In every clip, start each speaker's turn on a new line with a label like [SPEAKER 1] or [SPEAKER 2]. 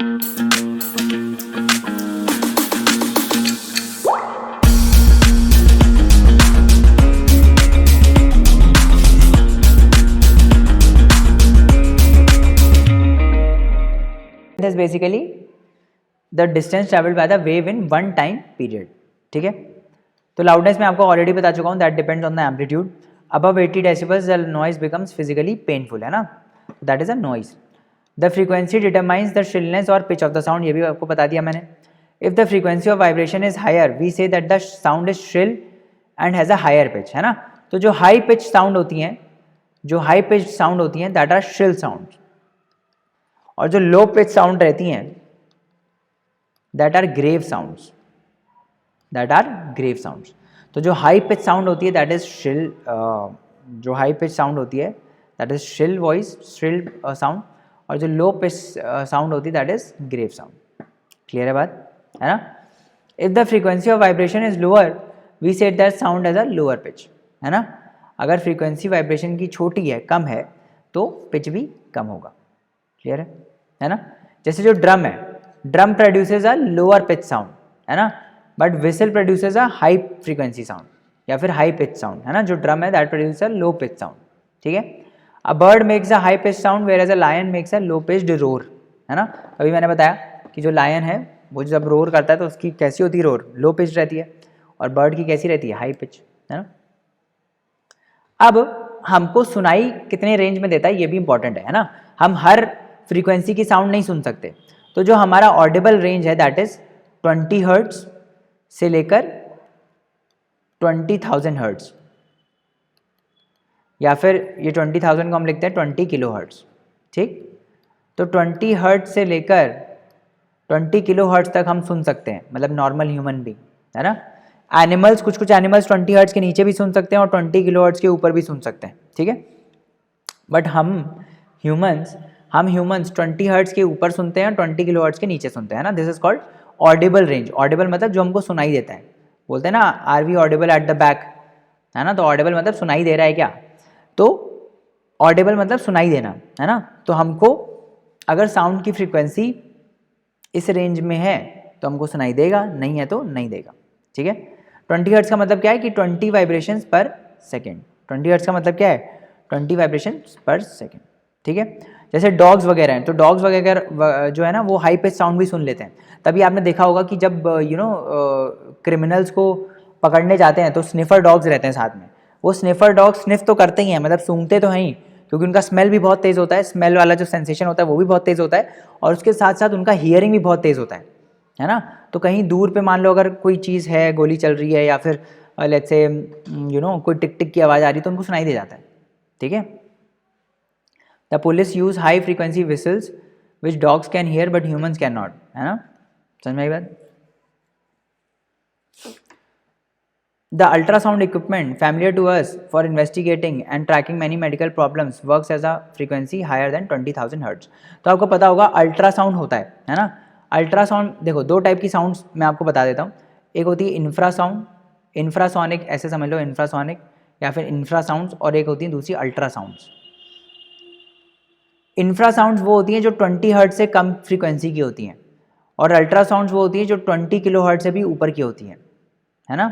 [SPEAKER 1] is basically the distance traveled by the wave in one time period. ठीक है, तो loudness में आपको ऑलरेडी बता चुका हूँ, that depends on the amplitude. Above 80 decibels the noise becomes physically painful, है ना, that is a noise. The frequency determines the shrillness और पिच ऑफ द साउंड, ये भी आपको बता दिया मैंने. If the frequency of vibration is higher we say that the sound is shrill and has a higher pitch, है ना. तो जो हाई पिच साउंड होती हैं, जो हाई पिच साउंड होती हैं दैट आर श्रिल साउंड, और जो लो पिच साउंड रहती हैं that are grave sounds, that are grave sounds. तो जो हाई पिच साउंड होती है दैट इज श्रिल, जो हाई पिच साउंड होती है that is shrill voice, shrill sound, और जो लो पिच साउंड होती है that is grave sound. Clear है बात, है ना. If the frequency of vibration is lower we said that sound as a lower pitch, है ना. अगर फ्रीक्वेंसी वाइब्रेशन की छोटी है, कम है, तो पिच भी कम होगा. क्लियर है ना. जैसे जो ड्रम है, ड्रम प्रोड्यूसेस अ लोअर पिच साउंड, है ना, but whistle produces a high frequency sound या फिर हाई पिच साउंड, है ना. जो ड्रम है that produces a low pitch sound. ठीक है. A bird makes a high pitch sound whereas a lion makes a low pitched roar, है ना. अभी मैंने बताया कि जो लायन है वो जब रोर करता है तो उसकी कैसी होती है रोर, लो पिच रहती है, और बर्ड की कैसी रहती है, हाई पिच, है ना. अब हमको सुनाई कितने रेंज में देता है ये भी इंपॉर्टेंट है ना. हम हर फ्रीक्वेंसी की साउंड नहीं सुन सकते, तो जो हमारा ऑडिबल रेंज है दैट इज 20 हर्ट्ज से लेकर 20,000 हर्ट्ज, या फिर ये 20,000 को हम लिखते हैं 20 किलो हर्ट्ज. ठीक, तो 20 हर्ट्ज से लेकर 20 किलो हर्ट्ज तक हम सुन सकते हैं, मतलब नॉर्मल ह्यूमन बीइंग, है ना. एनिमल्स, कुछ कुछ एनिमल्स 20 हर्ट्ज के नीचे भी सुन सकते हैं और 20 किलो हर्ट्ज के ऊपर भी सुन सकते हैं. ठीक है, बट हम ह्यूमंस 20 हर्ट्ज के ऊपर सुनते हैं, 20 किलो हर्ट्ज के नीचे सुनते हैं ना. This is called audible range. Audible मतलब जो हमको सुनाई देता है. बोलते हैं ना are we audible at the back, है ना. तो ऑडिबल मतलब सुनाई दे रहा है क्या, तो ऑडिबल मतलब सुनाई देना, है ना. तो हमको अगर साउंड की फ्रीक्वेंसी इस रेंज में है तो हमको सुनाई देगा, नहीं है तो नहीं देगा. ठीक है. 20 हर्ट्ज का मतलब क्या है कि 20 वाइब्रेशंस पर सेकेंड. 20 हर्ट्ज का मतलब क्या है, 20 वाइब्रेशंस पर सेकेंड. ठीक है. जैसे डॉग्स वगैरह हैं, तो डॉग्स वगैरह जो है ना वो हाई पिच साउंड भी सुन लेते हैं. तभी आपने देखा होगा कि जब क्रिमिनल्स को पकड़ने जाते हैं तो स्निफर डॉग्स रहते हैं साथ में. वो स्निफर डॉग्स स्निफ तो करते ही हैं, मतलब सूंघते तो हैं ही, क्योंकि उनका स्मेल भी बहुत तेज़ होता है. स्मेल वाला जो सेंसेशन होता है वो भी बहुत तेज़ होता है, और उसके साथ साथ उनका हियरिंग भी बहुत तेज़ होता है ना. तो कहीं दूर पे मान लो अगर कोई चीज़ है, गोली चल रही है, या फिर लेट्स से कोई टिक टिक की आवाज़ आ रही है तो उनको सुनाई दे जाता है. ठीक है. The police use high frequency whistles which dogs can hear but humans can not, है ना. समझ में आई बात. The ultrasound equipment familiar to us for investigating and tracking many medical problems works as a frequency higher than 20,000 hertz. तो आपको पता होगा अल्ट्रासाउंड होता है ना. अल्ट्रासाउंड देखो दो टाइप की साउंड्स मैं आपको बता देता हूँ. एक होती है इंफ्रासाउंड, इंफ्रासोनिक ऐसे समझ लो, इंफ्रासोनिक या फिर इंफ्रासाउंड्स, और एक होती है दूसरी अल्ट्रासाउंड्स. इंफ्रासाउंड्स वो होती हैं जो 20 हर्ट्ज से कम फ्रीक्वेंसी की होती हैं, और अल्ट्रासाउंड्स वो होती हैं जो 20 किलो हर्ट्ज से भी ऊपर की होती हैं, है ना.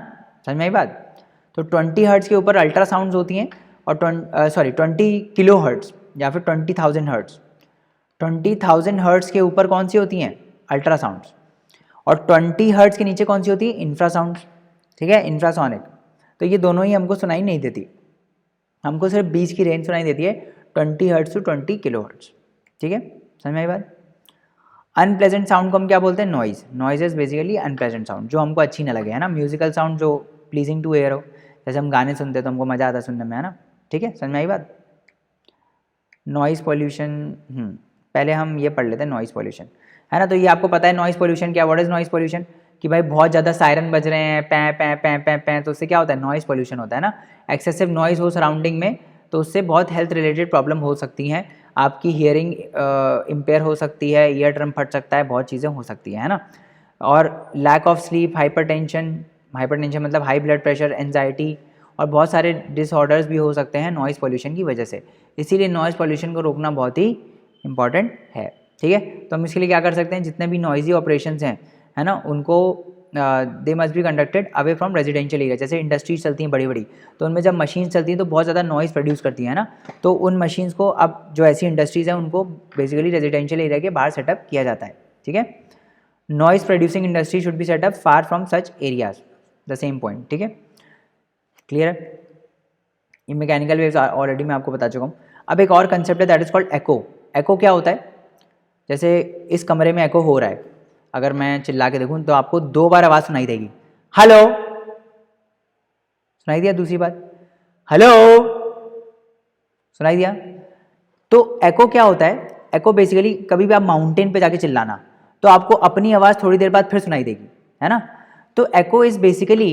[SPEAKER 1] समझ में आई बात. तो 20 हर्ट्ज के ऊपर अल्ट्रासाउंड्स होती हैं, और 20 किलो हर्ट्ज या फिर 20,000 हर्ट्ज. 20,000 हर्ट्ज के ऊपर कौन सी होती हैं, अल्ट्रासाउंड्स, और 20 हर्ट्ज के नीचे कौन सी होती है, इंफ्रासाउंड्स. ठीक है, इंफ्रासोनिक. तो ये दोनों ही हमको सुनाई नहीं देती, हमको सिर्फ 20 की रेंज सुनाई देती है, 20 हर्ट्ज टू 20 किलो हर्ट्ज. ठीक है, समझ में आई बात. अनप्लेजेंट साउंड को हम क्या बोलते हैं, noise. Noise is basically unpleasant sound, जो हमको अच्छी ना लगे, है ना. म्यूजिकल साउंड जो प्लीजिंग टू एयर हो, जैसे हम गाने सुनते हैं तो हमको मज़ा आता है सुनने में, है ना. ठीक है, समझ में आई बात. नॉइज़ पॉल्यूशन, पहले हम ये पढ़ लेते हैं नॉइज़ पॉल्यूशन, है ना. तो ये आपको पता है नॉइज़ पॉल्यूशन क्या, व्हाट इज नॉइज़ पॉल्यूशन, कि भाई बहुत ज़्यादा सायरन बज रहे हैं, पैं पैं पैं पैं पैं, तो उससे क्या होता है, नॉइज़ पॉल्यूशन होता है ना. एक्सेसिव नॉइज़ हो सराउंडिंग में तो उससे बहुत हेल्थ रिलेटेड प्रॉब्लम हो सकती हैं. आपकी हियरिंग इम्पेयर हो सकती है, ईयर ड्रम फट सकता है, बहुत चीज़ें हो सकती हैं, है ना. और लैक ऑफ स्लीप, हाइपरटेंशन मतलब हाई ब्लड प्रेशर, एंजाइटी, और बहुत सारे डिसऑर्डर्स भी हो सकते हैं नॉइज़ पॉल्यूशन की वजह से. इसीलिए नॉइज़ पॉल्यूशन को रोकना बहुत ही इम्पॉर्टेंट है. ठीक है। तो हम इसके लिए क्या कर सकते हैं, जितने भी नॉइजी ऑपरेशंस हैं, है ना, उनको they must be conducted away from residential area. जैसे इंडस्ट्रीज चलती हैं बड़ी बड़ी, तो उनमें जब मशीन चलती हैं तो बहुत ज़्यादा नॉइज़ प्रोड्यूस करती है ना, तो उन मशीन्स को, अब जो ऐसी इंडस्ट्रीज़ हैं उनको बेसिकली रेजिडेंशियल एरिया के बाहर सेटअप किया जाता है। ठीक है। Noise producing industry should be set up far from such areas, the same point. ठीक है, क्लियर है। ये मैकेनिकल वेव्स ऑलरेडी मैं आपको बता चुका हूँ। अब एक और कंसेप्ट है दैट इज कॉल्ड एको। एको क्या होता है, जैसे इस कमरे में एको हो रहा है, अगर मैं चिल्ला के देखूँ तो आपको 2 बार आवाज़ सुनाई देगी, हेलो, सुनाई दिया, दूसरी बार हेलो, सुनाई दिया। तो एको क्या होता है, एको बेसिकली कभी भी आप माउंटेन पे जाके चिल्लाना तो आपको अपनी आवाज़ थोड़ी देर बाद फिर सुनाई देगी, है ना। तो एको इज बेसिकली,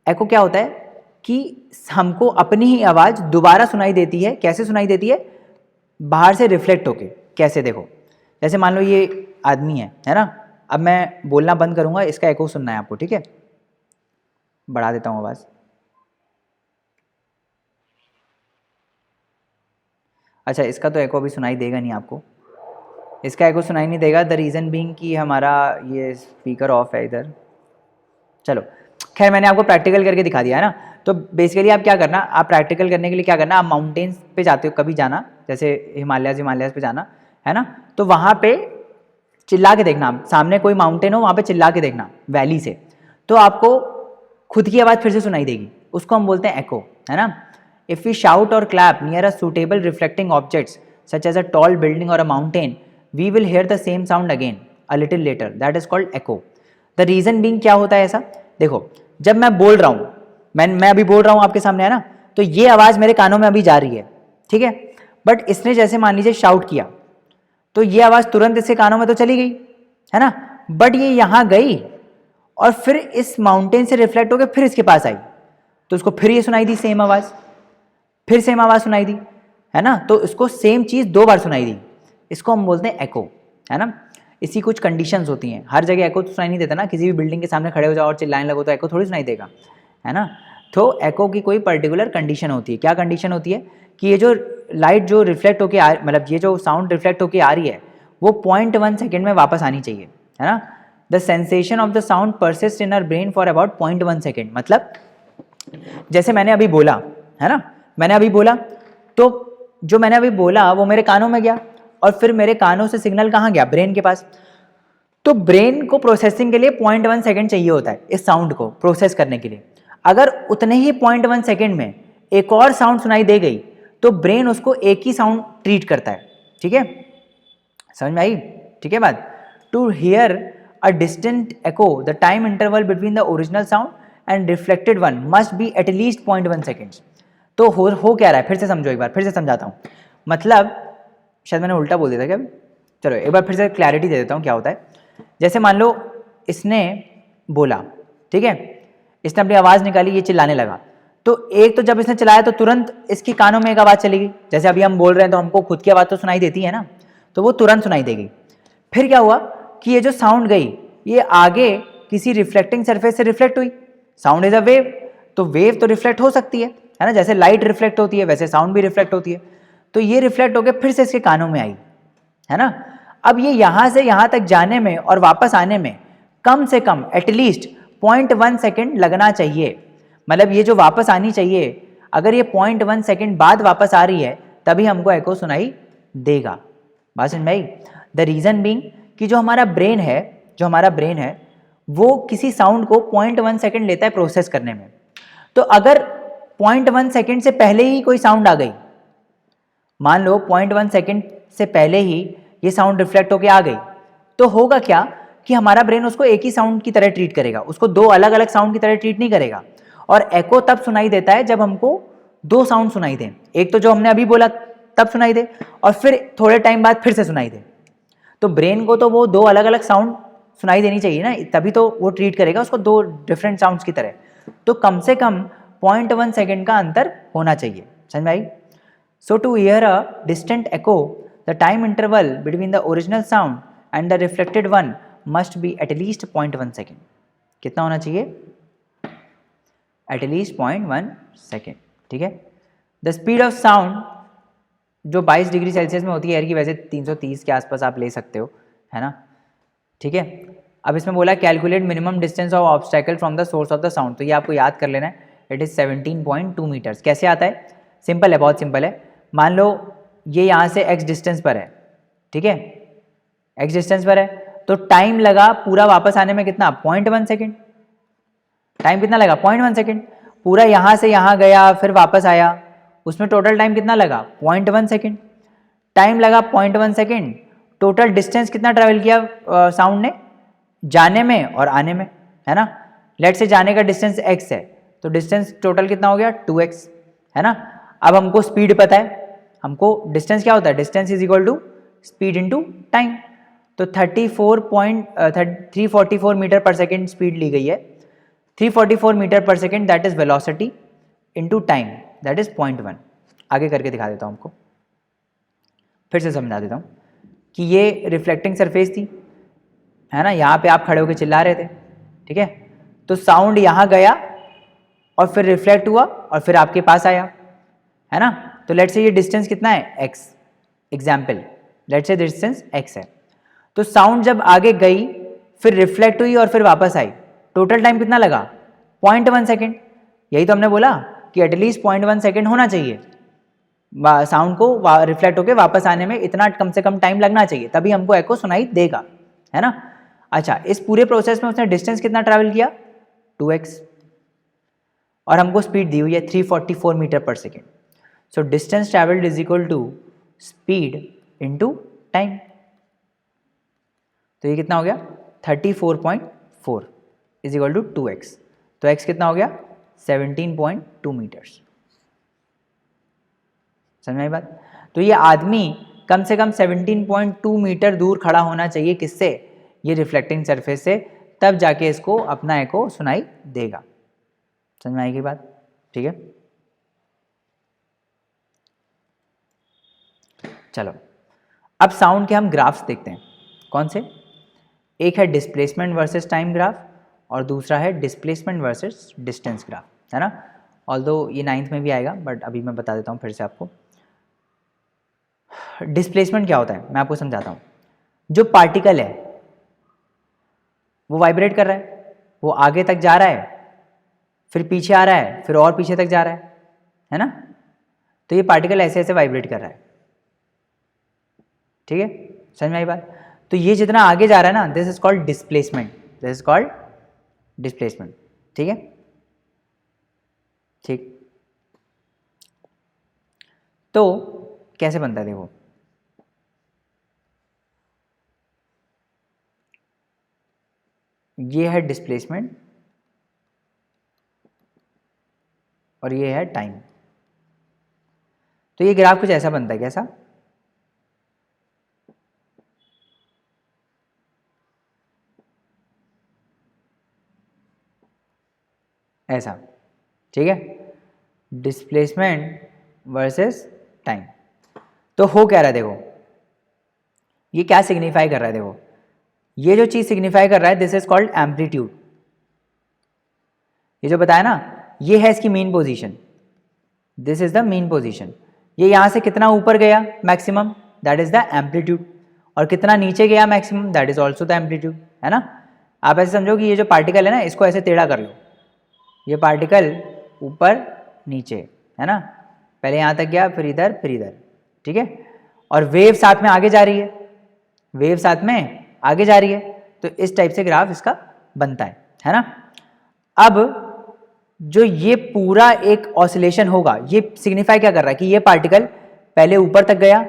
[SPEAKER 1] एको क्या होता है कि हमको अपनी ही आवाज़ दोबारा सुनाई देती है। कैसे सुनाई देती है, बाहर से रिफ्लेक्ट होके। कैसे, देखो, जैसे मान लो ये आदमी है ना, अब मैं बोलना बंद करूंगा, इसका एको सुनना है आपको, ठीक है। बढ़ा देता हूँ आवाज़। अच्छा, इसका तो एको अभी सुनाई देगा नहीं आपको, इसका एको सुनाई नहीं देगा, द रीज़न बीइंग कि हमारा ये स्पीकर ऑफ है इधर। चलो खैर, मैंने आपको प्रैक्टिकल करके दिखा दिया है ना। तो बेसिकली आप क्या करना, आप प्रैक्टिकल करने के लिए क्या करना, आप माउंटेन्स पे जाते हो कभी जाना, जैसे हिमालयाज़ पे जाना, है ना, तो वहाँ पे चिल्ला के देखना, सामने कोई माउंटेन हो वहाँ पे चिल्ला के देखना वैली से, तो आपको खुद की आवाज़ फिर से सुनाई देगी, उसको हम बोलते हैं एको, है ना। इफ़ वी शाउट और clap near a suitable reflecting objects such as a tall building और a mountain, we will hear the same sound again a little later, that is called echo. The reason being क्या होता है ऐसा, देखो, जब मैं बोल रहा हूँ, मैं अभी बोल रहा हूँ आपके सामने, है ना, तो ये आवाज़ मेरे कानों में अभी जा रही है, ठीक है। बट इसने जैसे मान लीजिए शाउट किया, तो ये आवाज़ तुरंत इसके कानों में तो चली गई, है ना, बट ये यहाँ गई और फिर इस माउंटेन से रिफ्लेक्ट होकर फिर इसके पास आई, तो उसको फिर ये सुनाई दी सेम आवाज़, फिर सेम आवाज़ सुनाई दी, है ना, तो इसको सेम चीज़ 2 बार सुनाई दी, इसको हम बोलते हैं एको, है ना। इसी कुछ कंडीशंस होती हैं, हर जगह एको तो सुनाई नहीं देता ना, किसी भी बिल्डिंग के सामने खड़े हो जाओ और चिल्लाने लगो तो एको थोड़ी सुनाई देगा, है ना। तो एको की कोई पर्टिकुलर कंडीशन होती है। क्या कंडीशन होती है कि ये जो लाइट जो रिफ्लेक्ट होके मतलब ये जो साउंड रिफ्लेक्ट होके आ रही है वो 0.1 सेकेंड में वापस आनी चाहिए, है ना। The sensation of the sound persist in our brain for about 0.1 second. मतलब जैसे मैंने अभी बोला, है ना, मैंने अभी बोला, तो जो मैंने अभी बोला वो मेरे कानों में गया और फिर मेरे कानों से सिग्नल कहाँ गया, ब्रेन के पास। तो ब्रेन को प्रोसेसिंग के लिए 0.1 सेकेंड चाहिए होता है इस साउंड को प्रोसेस करने के लिए। अगर उतने ही 0.1 सेकेंड में एक और साउंड सुनाई दे गई तो ब्रेन उसको एक ही साउंड ट्रीट करता है, ठीक है, समझ में आई, ठीक है बात। To hear a distant echo the time interval between the original sound and reflected one must be at least 0.1 seconds. तो हो क्या रहा है, फिर से समझो, एक बार फिर से समझाता हूँ। मतलब शायद मैंने उल्टा बोल दिया था क्या, चलो एक बार फिर से क्लैरिटी दे देता हूँ क्या होता है। जैसे मान लो इसने बोला, ठीक है, इसने अपनी आवाज़ निकाली, ये चिल्लाने लगा, तो एक तो जब इसने चलाया तो तुरंत इसके कानों में एक आवाज़ चली गई। जैसे अभी हम बोल रहे हैं तो हमको खुद की आवाज़ तो सुनाई देती है ना, तो वो तुरंत सुनाई देगी। फिर क्या हुआ कि ये जो साउंड गई ये आगे किसी रिफ्लेक्टिंग सरफेस से रिफ्लेक्ट हुई। साउंड इज अ वेव, तो वेव तो रिफ्लेक्ट हो सकती है ना, जैसे लाइट रिफ्लेक्ट होती है वैसे साउंड भी रिफ्लेक्ट होती है। तो ये रिफ्लेक्ट होकर फिर से इसके कानों में आई, है ना। अब ये यहाँ से यहाँ तक जाने में और वापस आने में कम से कम एटलीस्ट 0.1 सेकेंड लगना चाहिए। मतलब ये जो वापस आनी चाहिए, अगर ये 0.1 सेकेंड बाद वापस आ रही है तभी हमको एको सुनाई देगा। बात समझ में आई। द रीज़न बीइंग कि जो हमारा ब्रेन है वो किसी साउंड को 0.1 सेकेंड लेता है प्रोसेस करने में। तो अगर 0.1 सेकेंड से पहले ही कोई साउंड आ गई, मान लो 0.1 सेकेंड से पहले ही ये साउंड रिफ्लेक्ट होके आ गई, तो होगा क्या कि हमारा ब्रेन उसको एक ही साउंड की तरह ट्रीट करेगा, उसको 2 अलग अलग साउंड की तरह ट्रीट नहीं करेगा। और एको तब सुनाई देता है जब हमको 2 साउंड सुनाई दें, एक तो जो हमने अभी बोला तब सुनाई दे और फिर थोड़े टाइम बाद फिर से सुनाई दे। तो ब्रेन को तो वो 2 अलग अलग साउंड सुनाई देनी चाहिए ना, तभी तो वो ट्रीट करेगा उसको 2 डिफरेंट साउंड्स की तरह। तो कम से कम 0.1 सेकेंड का अंतर होना चाहिए, समझ में आई। So to hear a distant echo, the time interval between the original sound and the reflected one must be at least 0.1 second. कितना होना चाहिए? At least 0.1 second. ठीक है? The speed of sound जो 22 डिग्री सेल्सियस में होती है air की, वैसे 330 के आसपास आप ले सकते हो, है ना, ठीक है। अब इसमें बोला calculate minimum distance of obstacle from the source of the sound, तो ये आपको याद कर लेना है, इट इज़ 17.2 मीटर्स। कैसे आता है? सिंपल है, बहुत सिंपल है। मान लो ये यहाँ से x डिस्टेंस पर है, ठीक है, x डिस्टेंस पर है, तो टाइम लगा पूरा वापस आने में कितना? 0.1 सेकेंड। टाइम कितना लगा? 0.1 सेकेंड। पूरा यहाँ से यहाँ गया फिर वापस आया, उसमें टोटल टाइम कितना लगा? 0.1 सेकेंड। टाइम लगा 0.1 सेकेंड, टोटल डिस्टेंस कितना ट्रैवल किया साउंड ने? जाने में और आने में, है ना। लेट से जाने का डिस्टेंस x है, तो डिस्टेंस टोटल कितना हो गया? 2x, है ना। अब हमको स्पीड पता है, हमको डिस्टेंस क्या होता है? Distance is equal to speed into time. तो 344 मीटर पर सेकेंड स्पीड ली गई है, 344 metre per second that is velocity into time that is 0.1। आगे करके दिखा देता हूँ आपको, फिर से समझा देता हूँ कि ये रिफ्लेक्टिंग सरफेस थी, है ना, यहाँ पे आप खड़े होकर चिल्ला रहे थे, ठीक है, तो साउंड यहाँ गया और फिर रिफ्लेक्ट हुआ और फिर आपके पास आया, है ना। तो लेट से ये डिस्टेंस कितना है? x, एग्जाम्पल लेट से डिस्टेंस x है। तो साउंड जब आगे गई फिर रिफ्लेक्ट हुई और फिर वापस आई, टोटल टाइम कितना लगा? 0.1 सेकेंड। यही तो हमने बोला कि एटलीस्ट 0.1 सेकेंड होना चाहिए साउंड को रिफ्लेक्ट होकर वापस आने में, इतना कम से कम टाइम लगना चाहिए, तभी हमको एको सुनाई देगा, है ना। अच्छा, इस पूरे प्रोसेस में उसने डिस्टेंस कितना ट्रैवल किया? 2x, और हमको स्पीड दी हुई है 344 metre per second. So distance travelled is equal to speed into time. तो ये कितना हो गया? 34.4 इज इक्वल टू 2x। तो x कितना हो गया? 17.2 मीटर्स। समझ में आई बात? तो ये आदमी कम से कम 17.2 मीटर दूर खड़ा होना चाहिए, किससे? ये रिफ्लेक्टिंग सरफेस से, तब जाके इसको अपना एको सुनाई देगा। समझ में आएगी बात? ठीक है, चलो अब साउंड के हम ग्राफ्स देखते हैं। कौन से? एक है डिस्प्लेसमेंट वर्सेस टाइम ग्राफ और दूसरा है डिस्प्लेसमेंट वर्सेस डिस्टेंस ग्राफ, है ना। ऑल्दो ये 9th में भी आएगा, बट अभी मैं बता देता हूँ फिर से आपको। डिस्प्लेसमेंट क्या होता है मैं आपको समझाता हूँ। जो पार्टिकल है वो वाइब्रेट कर रहा है, वो आगे तक जा रहा है, फिर पीछे आ रहा है, फिर और पीछे तक जा रहा है ना। तो ये पार्टिकल ऐसे ऐसे वाइब्रेट कर रहा है, ठीक है, समझ में आई बात? तो ये जितना आगे जा रहा है ना, this is called displacement, this is called displacement, ठीक है, ठीक। तो कैसे बनता है देखो, ये है डिस्प्लेसमेंट और ये है टाइम। तो ये ग्राफ कुछ ऐसा बनता है, कैसा? ऐसा, ठीक है, डिस्प्लेसमेंट वर्सेस टाइम। तो हो क्या रहा है देखो, ये क्या सिग्निफाई कर रहा है देखो, ये जो चीज सिग्निफाई कर रहा है दिस इज कॉल्ड एम्पलीट्यूड। ये जो बताया ना, ये है इसकी mean position, this is the mean position. ये यहां से कितना ऊपर गया maximum, that is the amplitude, और कितना नीचे गया maximum, that is also the amplitude, है ना। आप ऐसे समझो कि ये जो पार्टिकल है ना, इसको ऐसे टेढ़ा कर लो, ये पार्टिकल ऊपर नीचे, है ना, पहले यहां तक गया फिर इधर फिर इधर, ठीक है, और वेव साथ में आगे जा रही है, वेव साथ में आगे जा रही है, तो इस टाइप से ग्राफ इसका बनता है ना। अब जो ये पूरा एक ऑसिलेशन होगा, ये सिग्निफाई क्या कर रहा है कि ये पार्टिकल पहले ऊपर तक गया,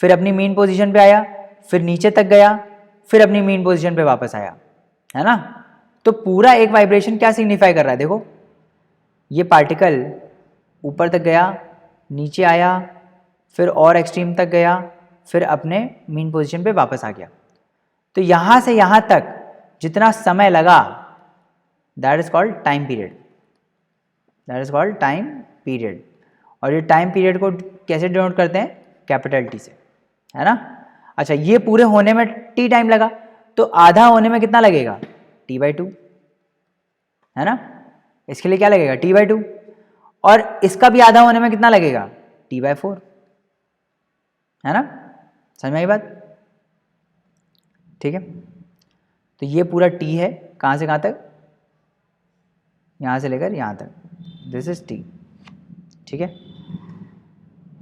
[SPEAKER 1] फिर अपनी मीन पोजीशन पे आया, फिर नीचे तक गया, फिर अपनी मीन पोजीशन पे वापस आया, है ना। तो पूरा एक वाइब्रेशन क्या सिग्निफाई कर रहा है देखो, ये पार्टिकल ऊपर तक गया, नीचे आया, फिर और एक्सट्रीम तक गया, फिर अपने मीन पोजीशन पे वापस आ गया। तो यहां से यहां तक जितना समय लगा that is called time period, that is called time period. और ये टाइम पीरियड को कैसे डिनोट करते हैं? कैपिटल टी से, है ना। अच्छा, ये पूरे होने में टी टाइम लगा, तो आधा होने में कितना लगेगा? t/2, है ना। इसके लिए क्या लगेगा? t/2, और इसका भी आधा होने में कितना लगेगा? t/4, है ना, समझ में आई बात, ठीक है। तो ये पूरा टी है, कहाँ से कहाँ तक, यहाँ से लेकर यहाँ तक, दिस इज टी, ठीक है।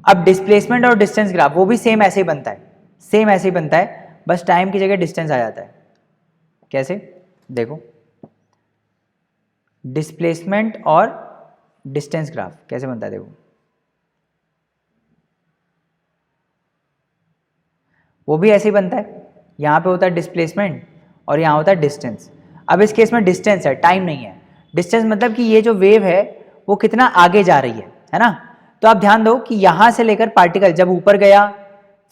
[SPEAKER 1] अब डिस्प्लेसमेंट और डिस्टेंस ग्राफ वो भी सेम ऐसे ही बनता है, सेम ऐसे ही बनता है, बस टाइम की जगह डिस्टेंस आ जाता है। कैसे, देखो डिस्प्लेसमेंट और डिस्टेंस ग्राफ कैसे बनता है, देखो वो भी ऐसे ही बनता है, यहाँ पे होता है डिस्प्लेसमेंट और यहाँ होता है डिस्टेंस। अब इस केस में डिस्टेंस है, टाइम नहीं है। डिस्टेंस मतलब कि ये जो वेव है वो कितना आगे जा रही है ना। तो आप ध्यान दो कि यहाँ से लेकर पार्टिकल जब ऊपर गया,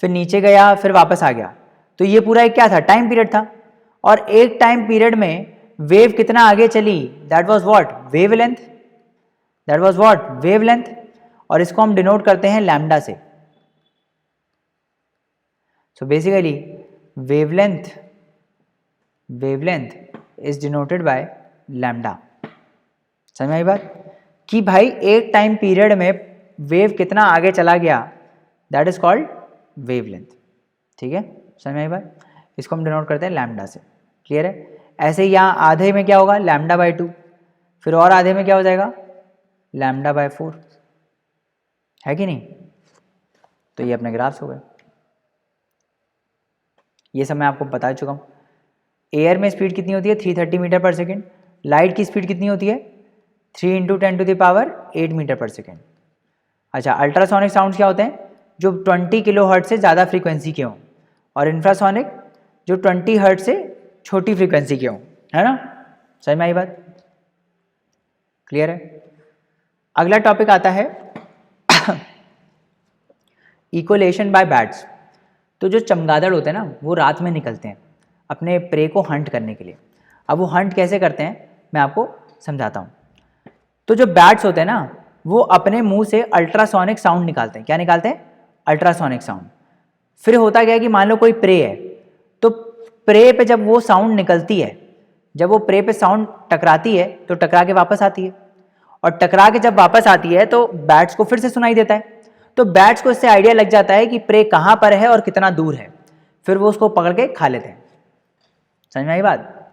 [SPEAKER 1] फिर नीचे गया, फिर वापस आ गया, तो ये पूरा एक क्या था, टाइम पीरियड था। और एक टाइम पीरियड में वेव कितना आगे चली, that was what, wavelength, that was what, wavelength. और इसको हम डिनोट करते हैं लैम्डा से। So basically wavelength is denoted by lambda. समझ में आई बात, कि भाई एक टाइम पीरियड में वेव कितना आगे चला गया, दैट इज कॉल्ड वेवलेंथ, ठीक है। समझ में आई बात, इसको हम डिनोट करते हैं लैम्डा से, क्लियर है। ऐसे ही यहाँ आधे में क्या होगा, लैम्डा बाय 2, फिर और आधे में क्या हो जाएगा, लैम्डा बाय 4, है कि नहीं। तो ये अपने ग्राफ्स हो गए, ये सब मैं आपको बता चुका हूँ। एयर में स्पीड कितनी होती है, 330 मीटर पर सेकेंड। लाइट की स्पीड कितनी होती है, 3 × 10⁸ मीटर पर सेकेंड। अच्छा, अल्ट्रासोनिक साउंड्स क्या होते हैं, जो 20 किलोहर्ट्ज से ज़्यादा फ्रीक्वेंसी के हों, और इंफ्रासोनिक जो 20 हर्ट्ज से छोटी फ्रीक्वेंसी के हों, है ना। समझ में आई बात, क्लियर है। अगला टॉपिक आता है इकोलेशन बाय बैट्स। तो जो चमगादड़ होते हैं ना, वो रात में निकलते हैं अपने प्रे को हंट करने के लिए। अब वो हंट कैसे करते हैं मैं आपको समझाता हूँ। तो जो बैट्स होते हैं ना, वो अपने मुंह से अल्ट्रासोनिक साउंड निकालते हैं। क्या निकालते हैं, अल्ट्रासोनिक साउंड। फिर होता क्या है कि मान लो कोई प्रे है, तो प्रे पे जब वो साउंड निकलती है, जब वो प्रे पे साउंड टकराती है तो टकरा के वापस आती है, और टकरा के जब वापस आती है तो बैट्स को फिर से सुनाई देता है। तो बैट्स को इससे आइडिया लग जाता है कि प्रे कहाँ पर है और कितना दूर है, फिर वो उसको पकड़ के खा लेते हैं। समझ में आई बात।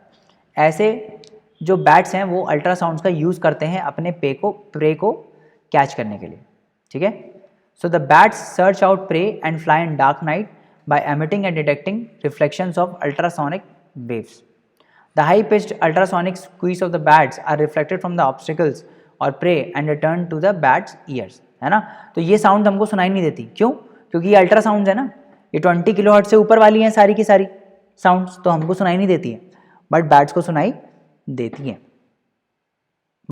[SPEAKER 1] ऐसे जो बैट्स हैं वो अल्ट्रासाउंड्स का यूज़ करते हैं अपने प्रे को कैच करने के लिए, ठीक है। So the bats search out prey and fly in dark night by emitting and detecting reflections of ultrasonic waves. The high-pitched ultrasonic squeaks of the bats are reflected from the obstacles or prey and return to the bats' ears, है ना। तो ये sound हमको सुनाई नहीं देती, क्यों, क्योंकि ये अल्ट्रासाउंड है ना, ये 20 किलोहर्ट्ज से ऊपर वाली हैं सारी की सारी साउंड्स, तो हमको सुनाई नहीं देती है, बट बैट्स को सुनाई देती हैं।